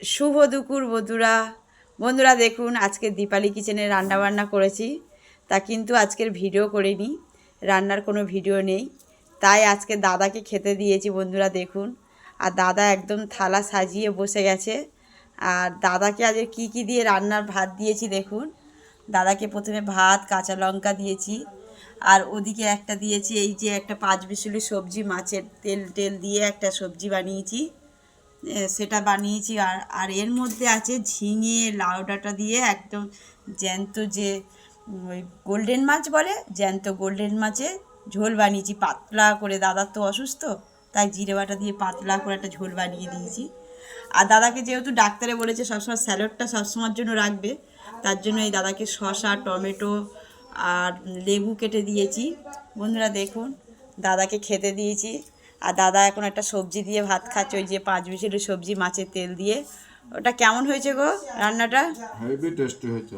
শুভ দুপুর বন্ধুরা দেখুন আজকে দীপালি কিচেনে রান্নাবান্না করেছি। তা কিন্তু আজকের ভিডিও করিনি, রান্নার কোনো ভিডিও নেই, তাই আজকে দাদাকে খেতে দিয়েছি। বন্ধুরা দেখুন, আর দাদা একদম থালা সাজিয়ে বসে গেছে। আর দাদাকে আজকে কি দিয়ে রান্নার ভাত দিয়েছি দেখুন। দাদাকে প্রথমে ভাত কাঁচা লঙ্কা দিয়েছি, আর ওদিকে একটা দিয়েছি এই যে একটা 5 বিশুলি সবজি, মাছের তেল দিয়ে একটা সবজি বানিয়েছি, সেটা বানিয়েছি। আর আর এর মধ্যে আছে ঝিঙে লাউ ডাঁটা দিয়ে একদম জ্যান্ত যে ওই গোল্ডেন মাছ বলে, জ্যান্ত গোল্ডেন মাছের ঝোল বানিয়েছি পাতলা করে। দাদার তো অসুস্থ, তাই জিরে বাটা দিয়ে পাতলা করে একটা ঝোল বানিয়ে দিয়েছি। আর দাদাকে যেহেতু ডাক্তারে বলেছে সবসময় স্যালাডটা সবসময়ের জন্য রাখবে, তার জন্য এই দাদাকে শসা টমেটো আর লেবু কেটে দিয়েছি। বন্ধুরা দেখুন, দাদাকে খেতে দিয়েছি। আর দাদা এখন একটা সবজি দিয়ে ভাত খাচ্ছে, ওই যে 5 বিশিলি সবজি মাছের তেল দিয়ে। ওটা কেমন হয়েছে গো রান্নাটা? হেভি টেস্টি হয়েছে।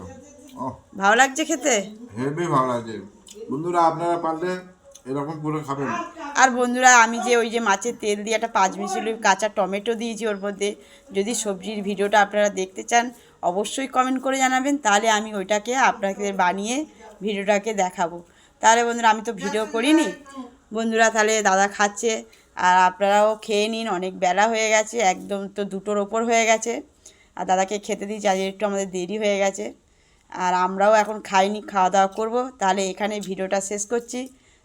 ভালো লাগছে খেতে? হেভি ভালো লাগছে। বন্ধুরা আপনারা পারলে এরকম করে খাবেন। আর বন্ধুরা আমি যে ওই যে মাছের তেল দিয়ে একটা 5 মিশালি কাঁচা টমেটো দিয়েছি ওর মধ্যে, যদি সবজির ভিডিওটা আপনারা দেখতে চান অবশ্যই কমেন্ট করে জানাবেন, তাহলে আমি ওইটাকে আপনাদের বানিয়ে ভিডিওটাকে দেখাবো। তাহলে বন্ধুরা আমি তো ভিডিও করিনি। বন্ধুরা তাহলে দাদা খাচ্ছে, আর আপনারাও খেয়ে নিন, অনেক বেলা হয়ে গেছে, একদম তো 2টোর ওপর হয়ে গেছে। আর দাদাকে খেতে দিয়েছি, আজ একটু আমাদের দেরি হয়ে গেছে, আর আমরাও এখন খাইনি, খাওয়া দাওয়া করবো। তাহলে এখানে ভিডিওটা শেষ করছি।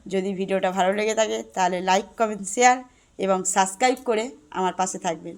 যদি ভিডিওটা ভালো লেগে থাকে তাহলে লাইক কমেন্ট শেয়ার এবং সাবস্ক্রাইব করে আমার পাশে থাকবেন।